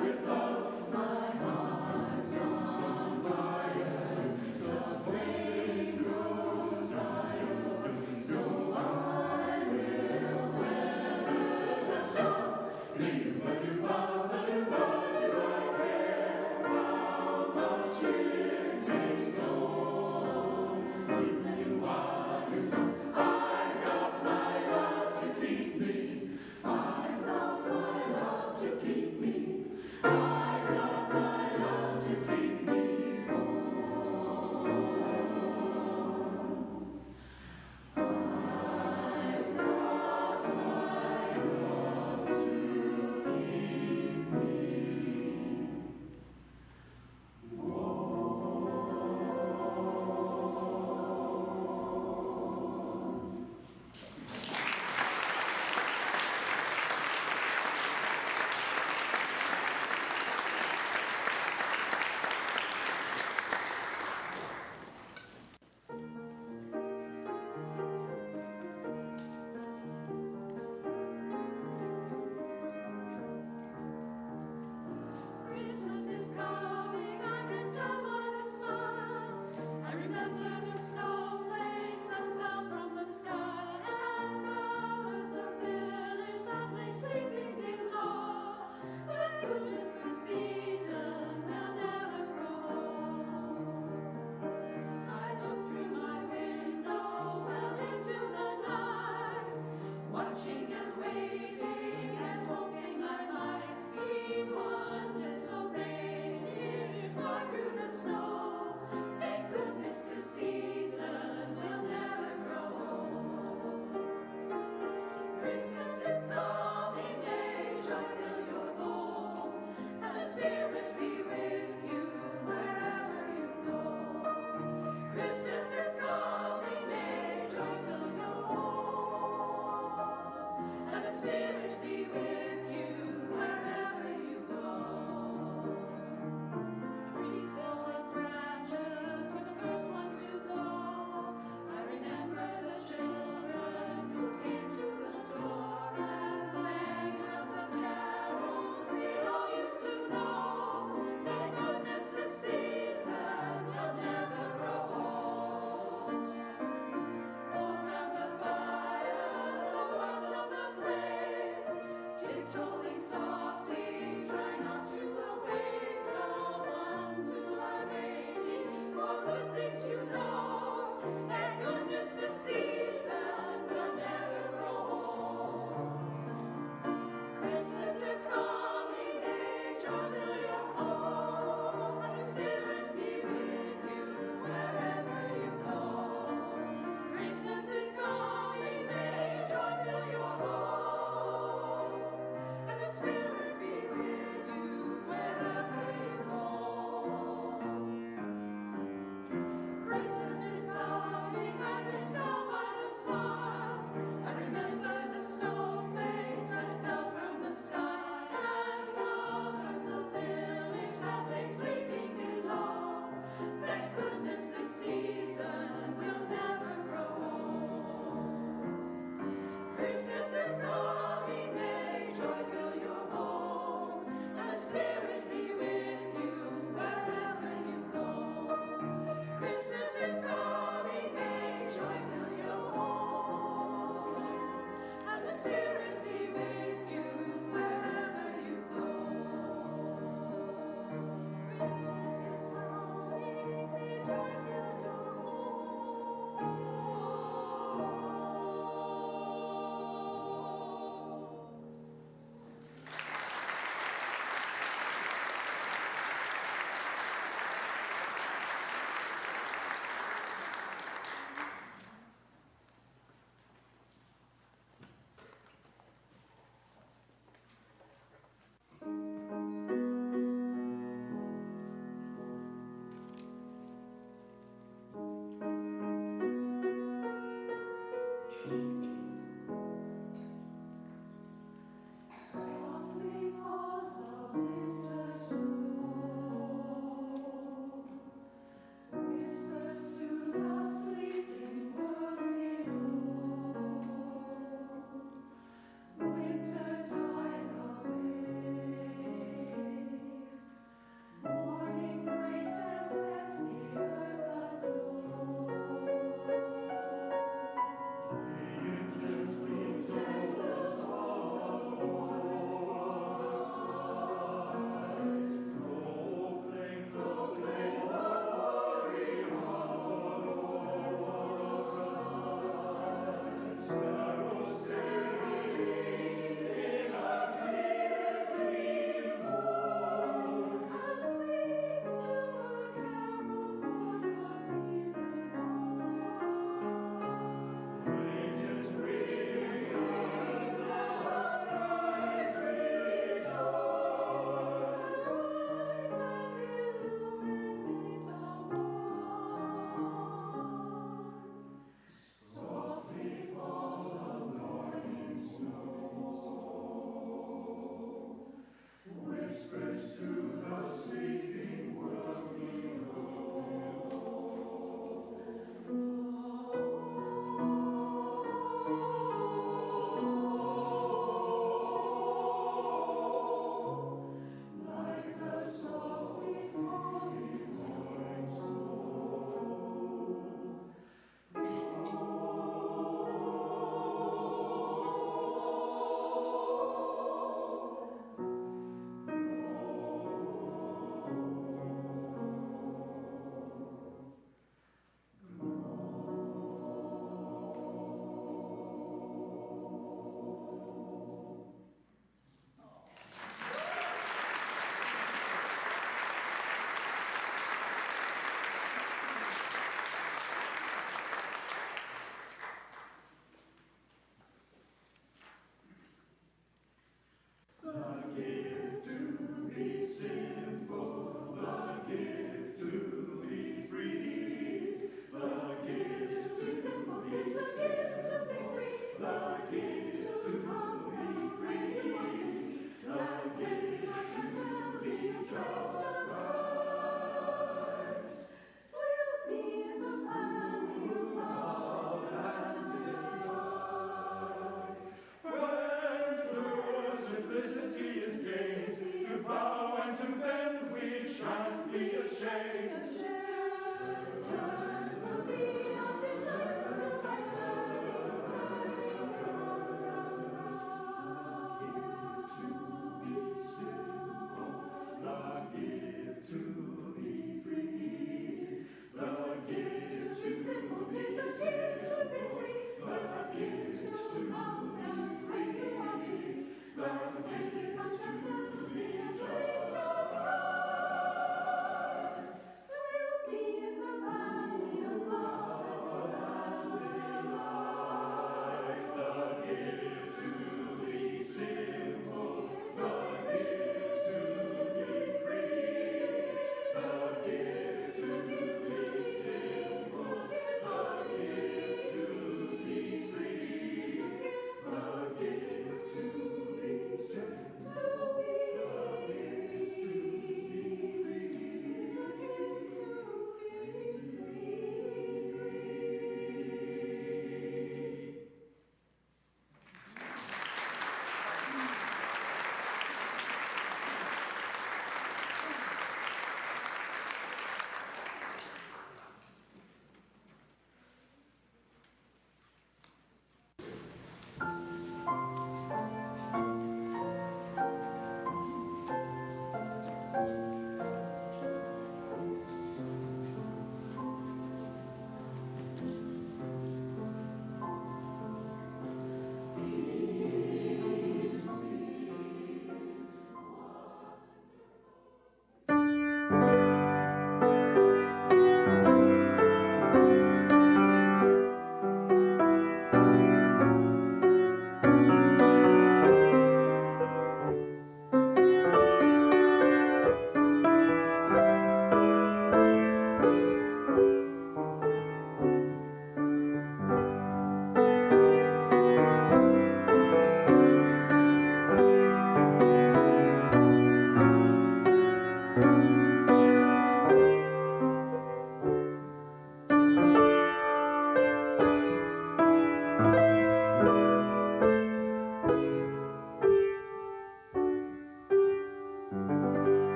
With love,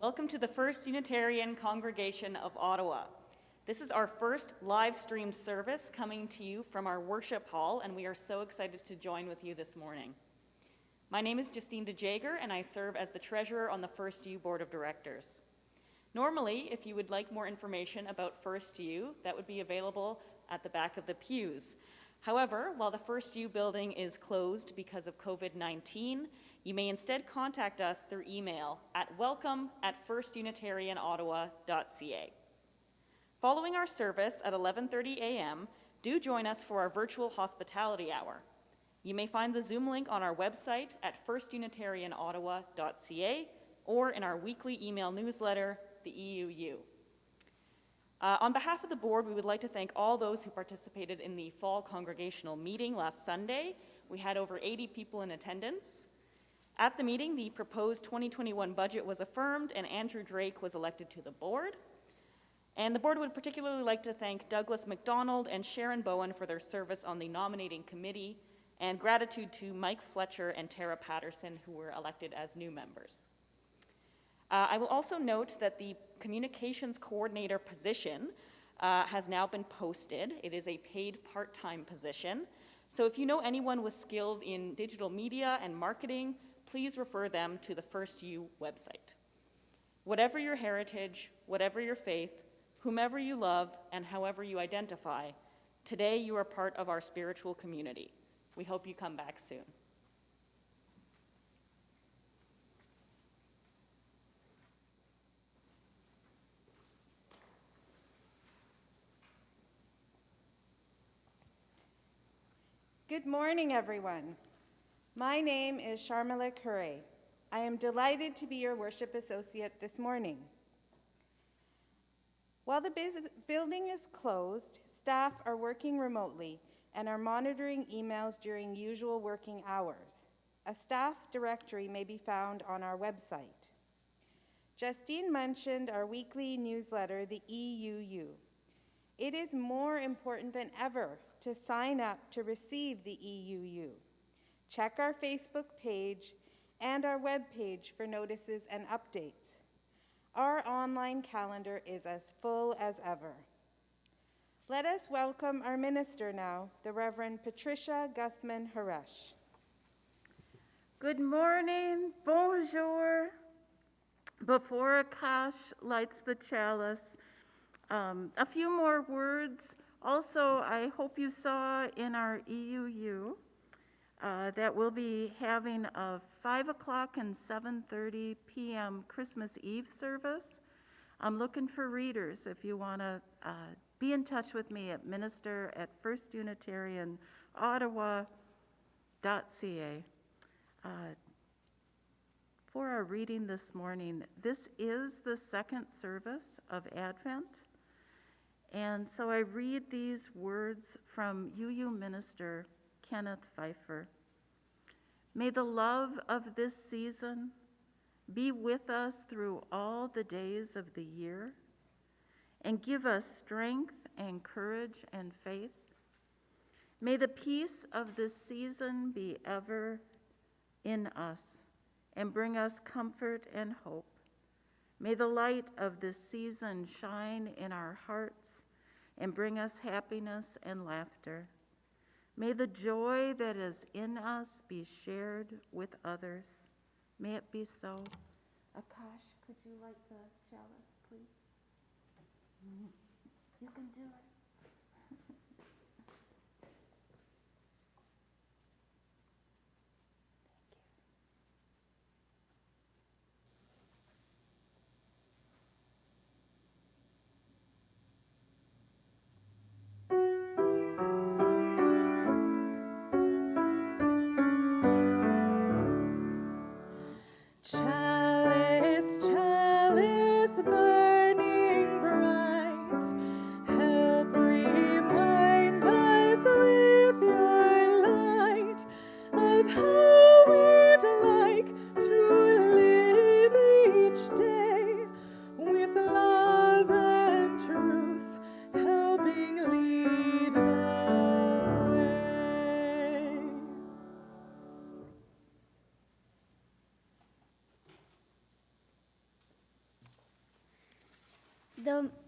Welcome to the First Unitarian Congregation of Ottawa. This is our first live-streamed service coming to you from our worship hall, and we are so excited to join with you this morning. My name is Justine DeJager, and I serve as the treasurer on the First U Board of Directors. Normally, if you would like more information about First U, that would be available at the back of the pews. However, while the First U building is closed because of COVID-19, you may instead contact us through email at welcome@firstunitarianottawa.ca. Following our service at 11:30 a.m., do join us for our virtual hospitality hour. You may find the Zoom link on our website at firstunitarianottawa.ca or in our weekly email newsletter, the EUU. On behalf of the board, we would like to thank all those who participated in the fall congregational meeting last Sunday. We had over 80 people in attendance. At the meeting, the proposed 2021 budget was affirmed and Andrew Drake was elected to the board. And the board would particularly like to thank Douglas McDonald and Sharon Bowen for their service on the nominating committee, and gratitude to Mike Fletcher and Tara Patterson, who were elected as new members. I will also note that the communications coordinator position has now been posted. It is a paid part-time position. So if you know anyone with skills in digital media and marketing, please refer them to the First U website. Whatever your heritage, whatever your faith, whomever you love, and however you identify, today you are part of our spiritual community. We hope you come back soon. Good morning, everyone. My name is Sharmila Kure. I am delighted to be your worship associate this morning. While the building is closed, staff are working remotely and are monitoring emails during usual working hours. A staff directory may be found on our website. Justine mentioned our weekly newsletter, the EUU. It is more important than ever to sign up to receive the EUU. Check our Facebook page and our web page for notices and updates. Our online calendar is as full as ever. Let us welcome our minister now, the Reverend Patricia Guthmann HareschEnjoy. Good morning, bonjour. Before Akash lights the chalice, a few more words. Also, I hope you saw in our EUU that we'll be having a 5 o'clock and 7:30 p.m. Christmas Eve service. I'm looking for readers if you want to be in touch with me at minister@firstunitarianottawa.ca. For our reading this morning, this is the second service of Advent. And so I read these words from UU Minister Kenneth Pfeiffer. May the love of this season be with us through all the days of the year and give us strength and courage and faith. May the peace of this season be ever in us and bring us comfort and hope. May the light of this season shine in our hearts and bring us happiness and laughter. May the joy that is in us be shared with others. May it be so. Akash, could you light the chalice, please? You can do it. Chalice, chalice burning bright, help remind us with your light of how we'd like to live each day with love and truth helping lead the way.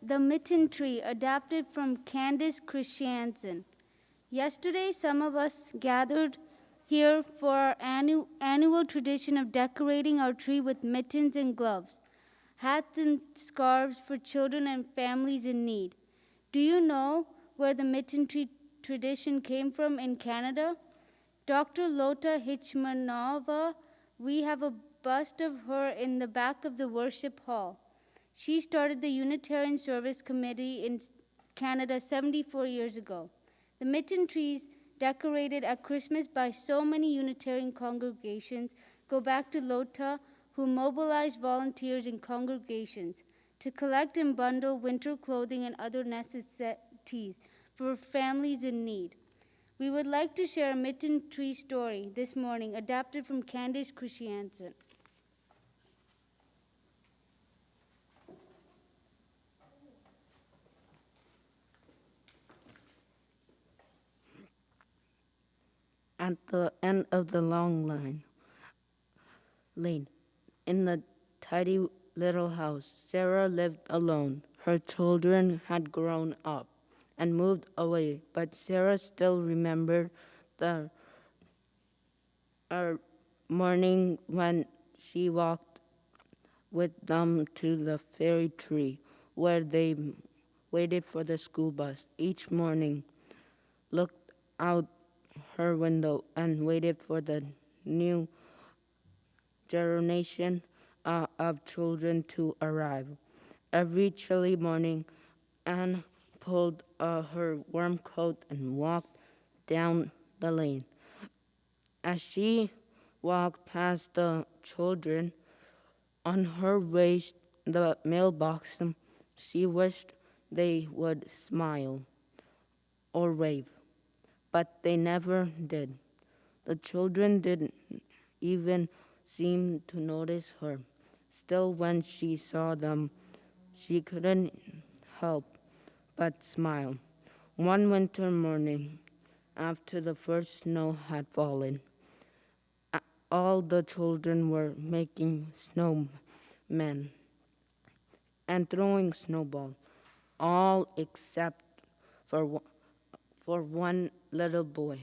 The Mitten tree, adapted from Candace Christiansen. Yesterday, some of us gathered here for our annual tradition of decorating our tree with mittens and gloves, hats and scarves for children and families in need. Do you know where the mitten tree tradition came from in Canada? Dr. Lota Hitchmanova, we have a bust of her in the back of the worship hall. She started the Unitarian Service Committee in Canada 74 years ago. The mitten trees decorated at Christmas by so many Unitarian congregations go back to Lota, who mobilized volunteers and congregations to collect and bundle winter clothing and other necessities for families in need. We would like to share a mitten tree story this morning, adapted from Candace Christiansen. At the end of the long lane, in the tidy little house, Sarah lived alone. Her children had grown up and moved away, but Sarah still remembered the morning when she walked with them to the fairy tree, where they waited for the school bus. Each morning, looked out her window and waited for the new generation of children to arrive. Every chilly morning, Anne pulled her warm coat and walked down the lane. As she walked past the children on her way to the mailbox, she wished they would smile or wave, but they never did. The children didn't even seem to notice her. Still, when she saw them, she couldn't help but smile. One winter morning, after the first snow had fallen, All the children were making snowmen and throwing snowballs, all except for one little boy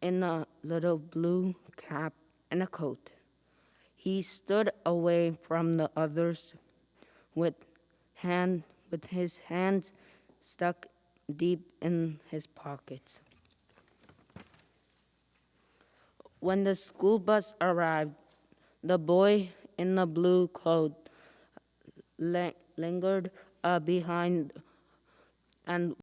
in a little blue cap and a coat. He stood away from the others with his hands stuck deep in his pockets. When the school bus arrived, the boy in the blue coat lingered behind and